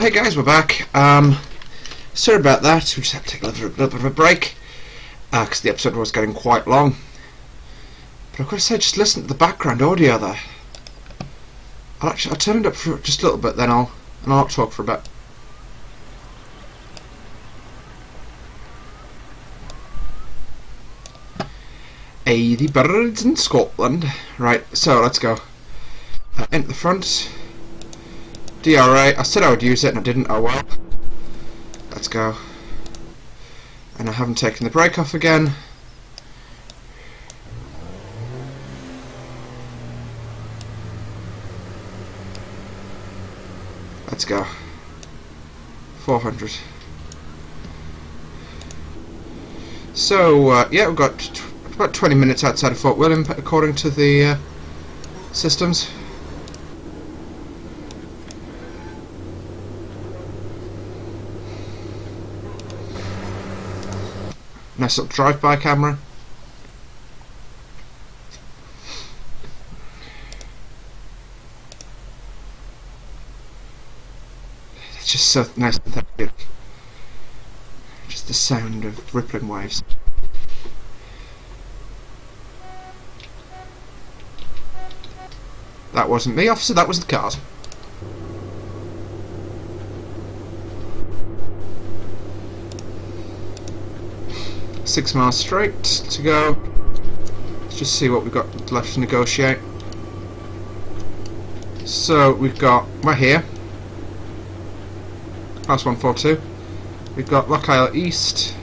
Hey guys, we're back. Sorry about that. We just had to take a little bit of a break because the episode was getting quite long. But I've got to say, just listen to the background audio there. I'll turn it up for just a little bit, then I'll not talk for a bit. The birds in Scotland. Right, so let's go. Into the front. DRA. I said I would use it and I didn't. Oh well. Let's go. And I haven't taken the brake off again. Let's go. 400. So yeah, we've got about 20 minutes outside of Fort William according to the systems. Nice little drive-by camera. It's just so nice and therapeutic. Just the sound of rippling waves. That wasn't me, officer, that was the cars. Six miles straight to go. Let's just see what we've got left to negotiate. So we've got right here, class 142. We've got Loch Isle East,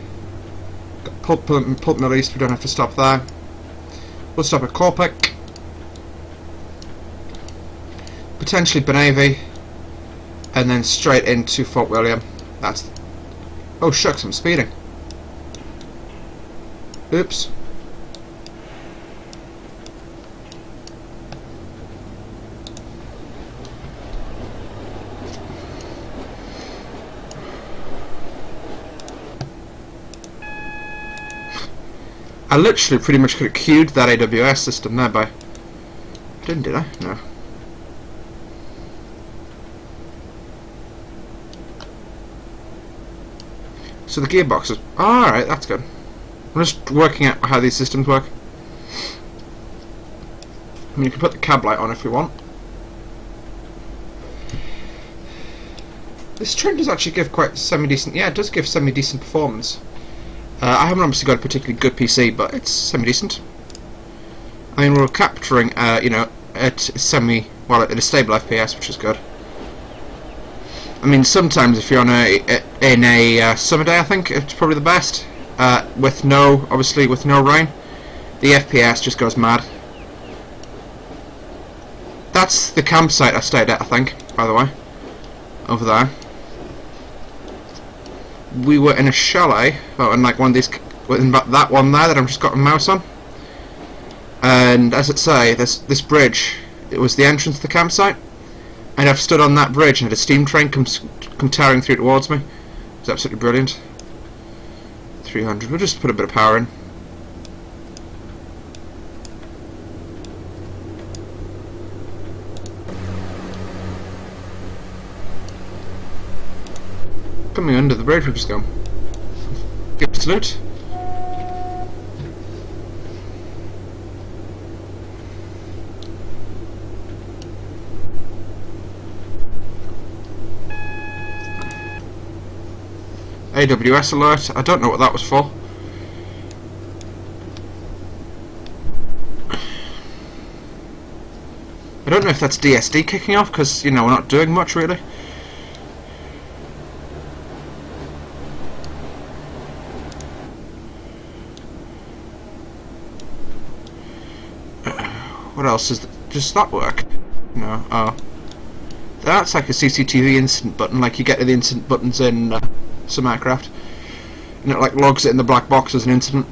got Pulp Mill East. We don't have to stop there. We'll stop at Corpic, potentially Benavy, and then straight into Fort William. That's. Oh shucks, I'm speeding. Oops. I literally pretty much could have queued that AWS system there by... Did I? No. So the gearbox is... Alright, that's good. I'm just working out how these systems work. I mean, you can put the cab light on if you want. This train does actually give quite semi-decent... Yeah, it does give semi-decent performance. I haven't obviously got a particularly good PC, but it's semi-decent. I mean, we're capturing, you know, at at a stable FPS, which is good. I mean, sometimes if you're on a summer day, I think it's probably the best. Obviously with no rain, the FPS just goes mad. That's the campsite I stayed at, I think, by the way. Over there. We were in a chalet, in like one of these, in that one there that I've just got a mouse on. And as it say, this bridge, it was the entrance to the campsite. And I've stood on that bridge and had a steam train come tearing through towards me. It was absolutely brilliant. 300. We'll just put a bit of power in. Coming under the bridge, we'll just go. Give a salute. AWS alert. I don't know what that was for. I don't know if that's DSD kicking off, because, you know, we're not doing much really. What else is just that work? No. Oh, that's like a CCTV incident button, like you get the incident buttons in some aircraft, and it like logs it in the black box as an incident.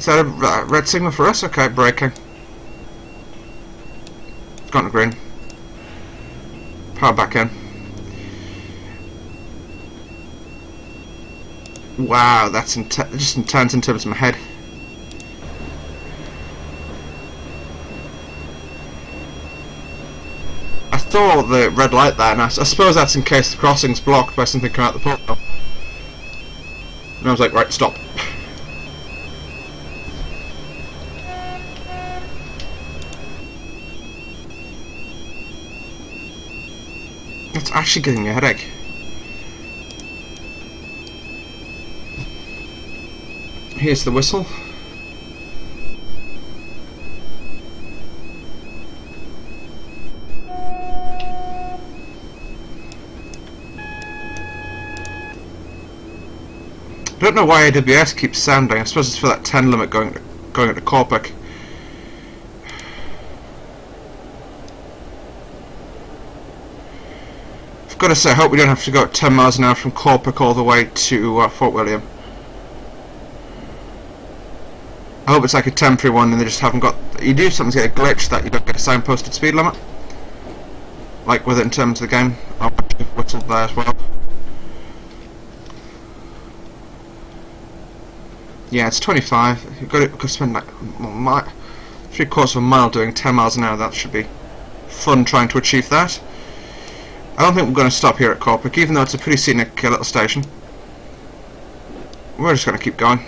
Is that a red signal for us? Okay, braking. Gone to green. Power back in. Wow, that's just intense in terms of my head. I saw the red light there, and I suppose that's in case the crossing's blocked by something coming out the portal. And I was like, right, stop. That's actually giving me a headache. Here's the whistle. I don't know why AWS keeps sounding. I suppose it's for that 10 limit going into Corpic. I've got to say, I hope we don't have to go at 10 miles an hour from Corpic all the way to Fort William. I hope it's like a temporary one and they just haven't got... You do sometimes get a glitch that you don't get a signposted speed limit. Like with it in terms of the game. I'll whistle there as well. Yeah, it's 25. You've got to spend like 3/4 of a mile doing 10 miles an hour. That should be fun trying to achieve that. I don't think we're going to stop here at Corpic, even though it's a pretty scenic little station. We're just going to keep going.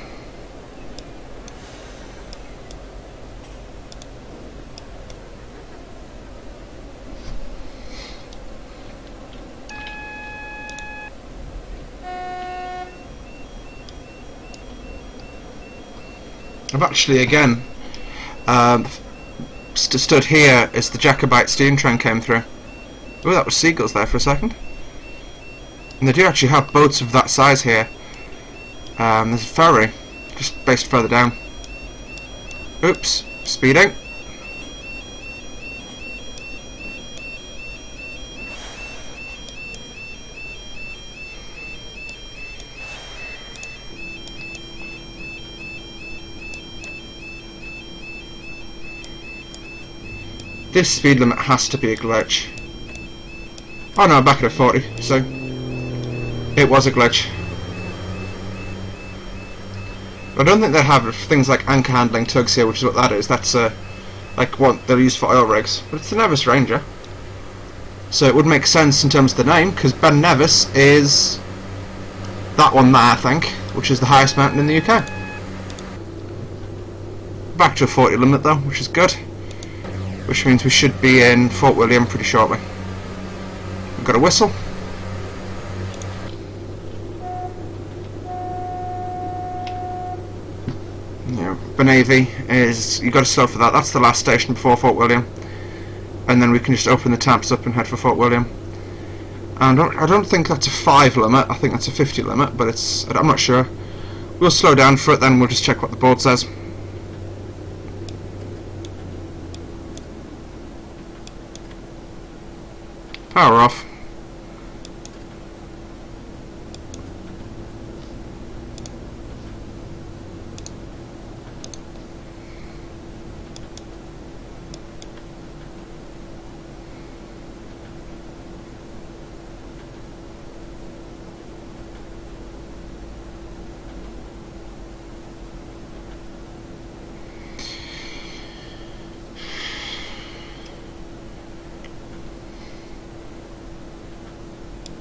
I've actually again stood here as the Jacobite steam train came through. Oh, that was seagulls there for a second. And they do actually have boats of that size here. There's a ferry just based further down. Oops, speeding. This speed limit has to be a glitch. Oh no, back at a 40, so it was a glitch. I don't think they have things like anchor handling tugs here, which is what that is. That's like what they'll use for oil rigs. But it's the Nevis Ranger, so it would make sense in terms of the name, because Ben Nevis is that one there, I think, which is the highest mountain in the UK. Back to a 40 limit though, which is good. Which means we should be in Fort William pretty shortly. We've got a whistle. Yeah, Benavy is... You've got to slow for that. That's the last station before Fort William. And then we can just open the tabs up and head for Fort William. And I don't think that's a 5 limit. I think that's a 50 limit, but it's... I'm not sure. We'll slow down for it, then we'll just check what the board says. Power off.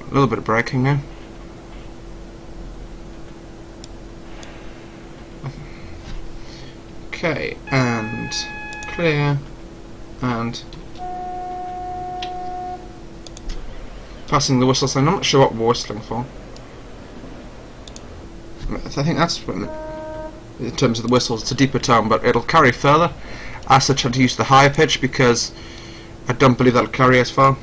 A little bit of braking now. Okay, and clear, and passing the whistle sign. I'm not sure what we're whistling for. I think that's when, in terms of the whistles, it's a deeper tone, but it'll carry further. As such, I'd use the higher pitch because I don't believe that'll carry as far.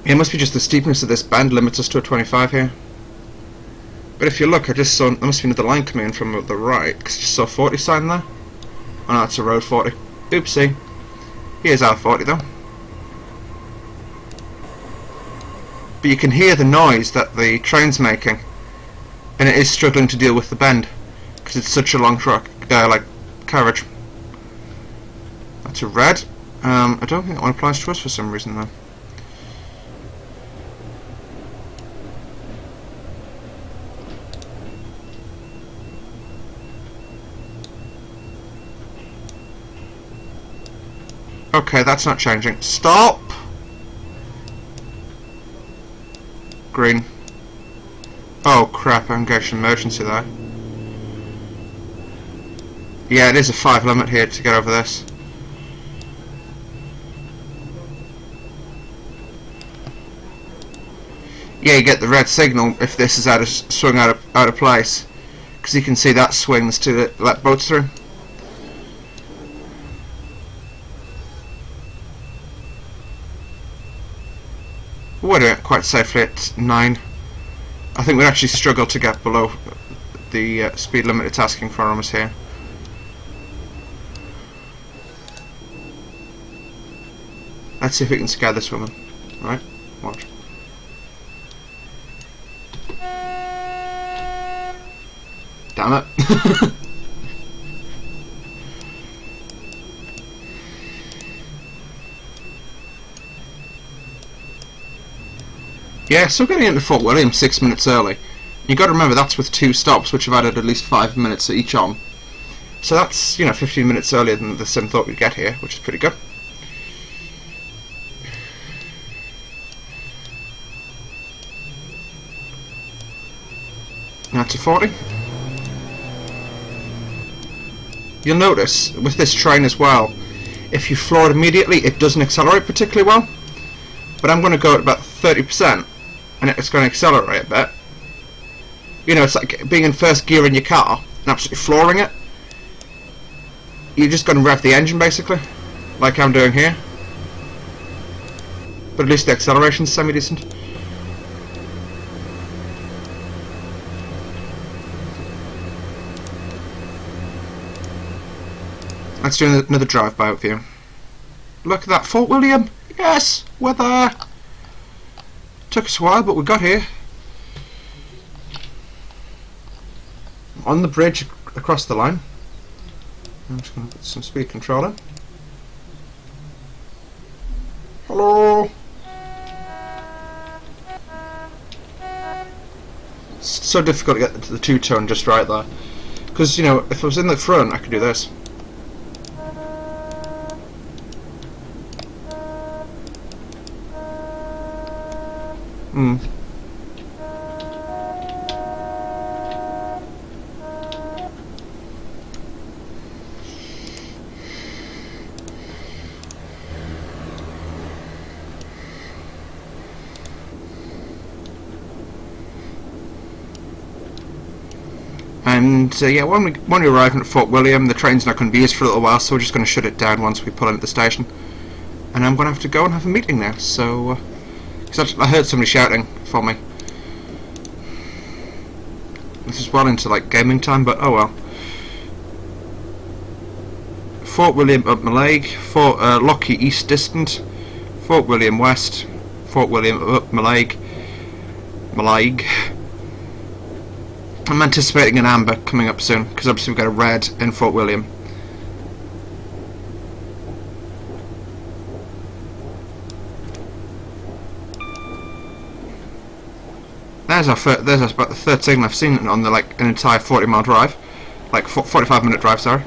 It must be just the steepness of this bend limits us to a 25 here. But if you look, I just saw there must be another line coming in from the right, because I just saw 40 sign there. Oh no, it's a road 40. Oopsie. Here's our 40 though. But you can hear the noise that the train's making and it is struggling to deal with the bend because it's such a long truck, like carriage. That's a red. I don't think that one applies to us for some reason though. Okay, that's not changing. Stop! Green. Oh crap, I'm engaged in emergency there. Yeah, it is a 5 limit here to get over this. Yeah, you get the red signal if this is swung out of place, because you can see that swings to let boats through. We're doing it quite safely at 9. I think we'd actually struggle to get below the speed limit it's asking from us here. Let's see if we can scare this woman. Right, watch. Damn it. Yeah, so getting into Fort William 6 minutes early. You've got to remember that's with 2 stops, which have added at least 5 minutes each on. So that's, 15 minutes earlier than the sim thought we'd get here, which is pretty good. Now to 40. You'll notice with this train as well, if you floor it immediately, it doesn't accelerate particularly well. But I'm going to go at about 30%, and it's going to accelerate a bit. It's like being in first gear in your car and absolutely flooring it. You're just going to rev the engine basically, like I'm doing here. But at least the acceleration's semi-decent. Let's do another drive-by with you. Look at that, Fort William! Yes! We're there! Took us a while, but we got here. On the bridge across the line. I'm just going to put some speed control in. Hello! It's so difficult to get the two-tone just right there. Because, if I was in the front, I could do this. And yeah, when we arrive at Fort William, the train's not going to be used for a little while, so we're just going to shut it down once we pull into the station. And I'm going to have to go and have a meeting now. So, because I heard somebody shouting for me. This is well into like gaming time, but oh well. Fort William up Mallaig, Fort Lockheed east distant, Fort William west, Fort William up Mallaig. I'm anticipating an amber coming up soon, because obviously we've got a red in Fort William. There's about the third signal I've seen on the an entire 40-mile drive, 45-minute drive, sorry.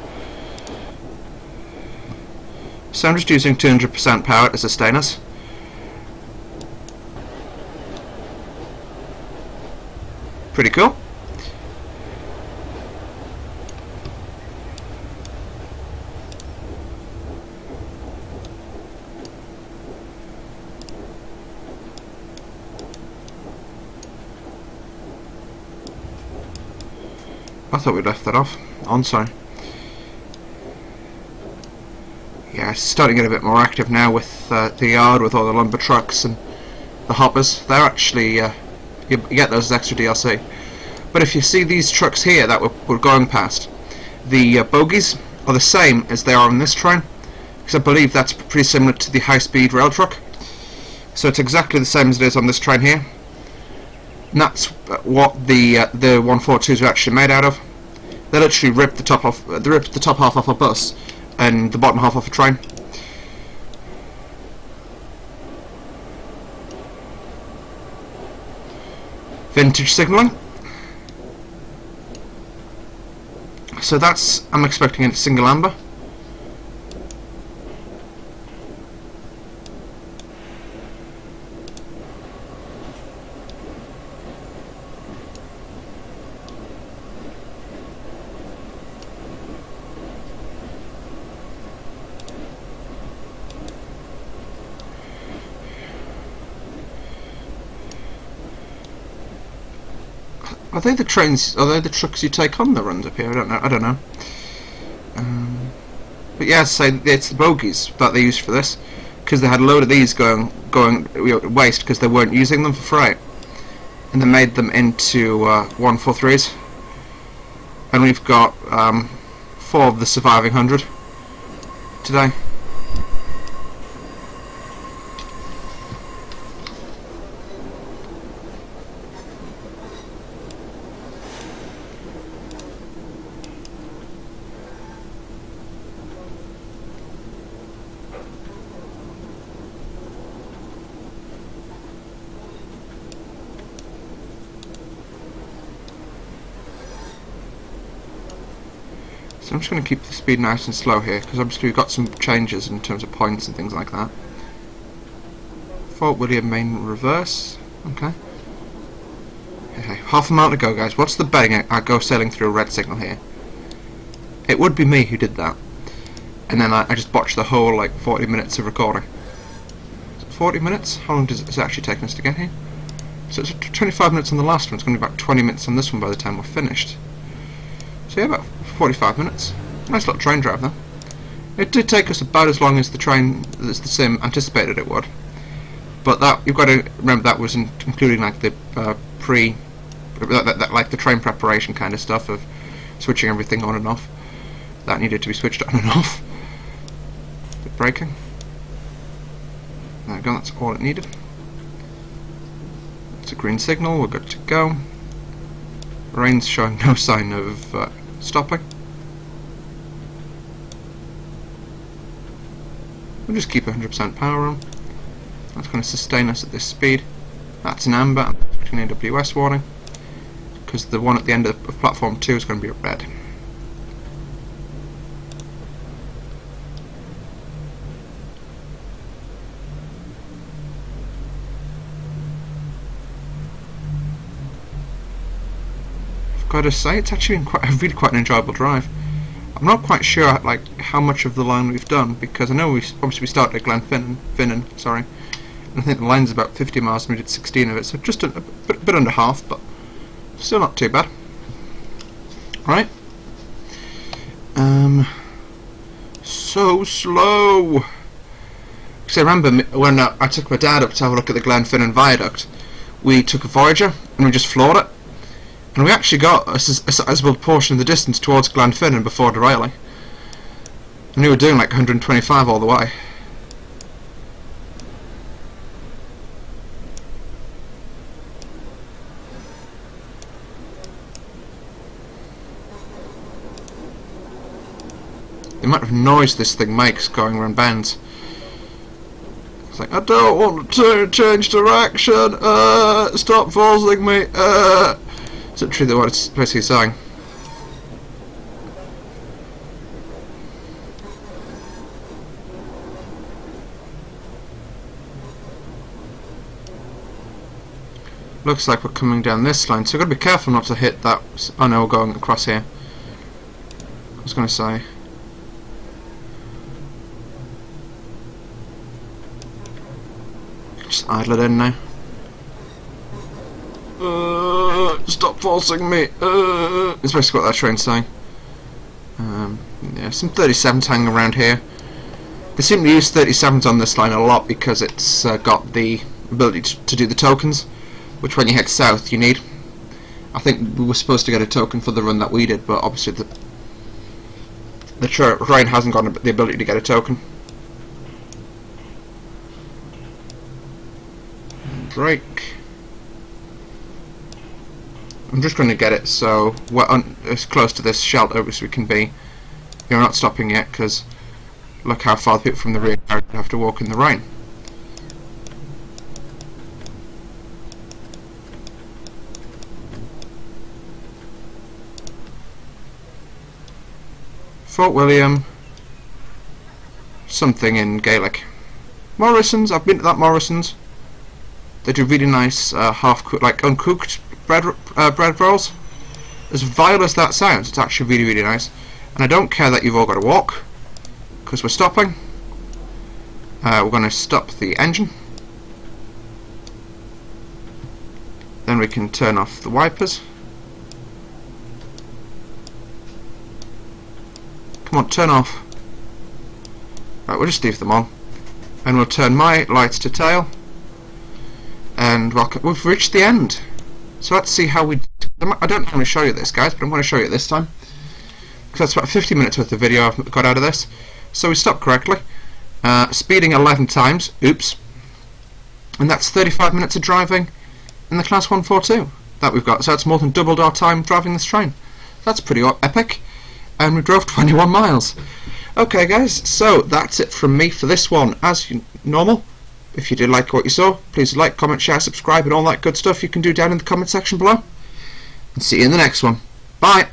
So I'm just using 200% power to sustain us. Pretty cool. I thought we left that off. On, sorry. Yeah, it's starting to get a bit more active now with the yard, with all the lumber trucks and the hoppers. They're actually, you get those as extra DLC. But if you see these trucks here that we're going past, the bogies are the same as they are on this train, because I believe that's pretty similar to the high-speed rail truck. So it's exactly the same as it is on this train here. And that's what the 142s are actually made out of. They literally ripped the top off. They ripped the top half off a bus and the bottom half off a train. Vintage signalling. So that's, I'm expecting a single amber. Are they the trains? Are they the trucks you take on the runs up here? I don't know. But yeah, so it's the bogies that they used for this, because they had a load of these going waste because they weren't using them for freight, and they made them into 143s. And we've got 4 of the surviving 100 today. So I'm just going to keep the speed nice and slow here, because obviously we've got some changes in terms of points and things like that. Fort William main reverse. Okay. Okay, half a mile to go, guys. What's the betting I go sailing through a red signal here? It would be me who did that. And then I just botched the whole, like, 40 minutes of recording. 40 minutes? How long does it actually take us to get here? So it's 25 minutes on the last one. It's going to be about 20 minutes on this one by the time we're finished. So yeah, about 45 minutes. Nice little train drive though. It did take us about as long as the train, as the sim anticipated it would. But that, you've got to remember, that was including like the like the train preparation kind of stuff of switching everything on and off. That needed to be switched on and off. The braking. There we go, that's all it needed. It's a green signal, we're good to go. Rain's showing no sign of stopping. We'll just keep 100% power on. That's going to sustain us at this speed. That's an amber. I'm expecting an AWS warning, because the one at the end of platform 2 is going to be a red. I've got to say, it's actually been really quite an enjoyable drive. I'm not quite sure like how much of the line we've done, because I know we started at GlennFinnan, sorry, and I think the line's about 50 miles and we did 16 of it, so just a bit under half, but still not too bad. Right. So slow. Because I remember when I took my dad up to have a look at the GlennFinnan viaduct, we took a Voyager and we just floored it. And we actually got a sizable portion of the distance towards GlennFinnan before derailing. And we were doing like 125 all the way. The amount of noise this thing makes going around bends. It's like, I don't want to change direction, stop forcing me, It's literally what it's basically saying. Looks like we're coming down this line, so we've got to be careful not to hit that. Oh no, we're going across here. I was going to say. Just idle it in now. Stop forcing me. It's basically what that train's saying. Yeah, some 37s hanging around here. They seem to use 37s on this line a lot because it's got the ability to do the tokens, which when you head south you need. I think we were supposed to get a token for the run that we did, but obviously the train hasn't got the ability to get a token. Brake. I'm just going to get it so we're as close to this shelter as we can be. You're not stopping yet, because look how far the people from the rear have to walk in the rain. Fort William something in Gaelic. Morrison's, I've been to that Morrison's. They do really nice half-cooked, like uncooked bread rolls. As vile as that sounds, it's actually really, really nice. And I don't care that you've all got to walk, because we're stopping. We're going to stop the engine. Then we can turn off the wipers. Come on, turn off. Right, we'll just leave them on. And we'll turn my lights to tail. And we've reached the end. So let's see how we... I don't normally show you this, guys, but I'm going to show you it this time. Because that's about 50 minutes worth of video I've got out of this. So we stopped correctly. Speeding 11 times. Oops. And that's 35 minutes of driving in the Class 142 that we've got. So that's more than doubled our time driving this train. That's pretty epic. And we drove 21 miles. Okay, guys, so that's it from me for this one. As normal, if you did like what you saw, please like, comment, share, subscribe, and all that good stuff you can do down in the comment section below. And see you in the next one. Bye!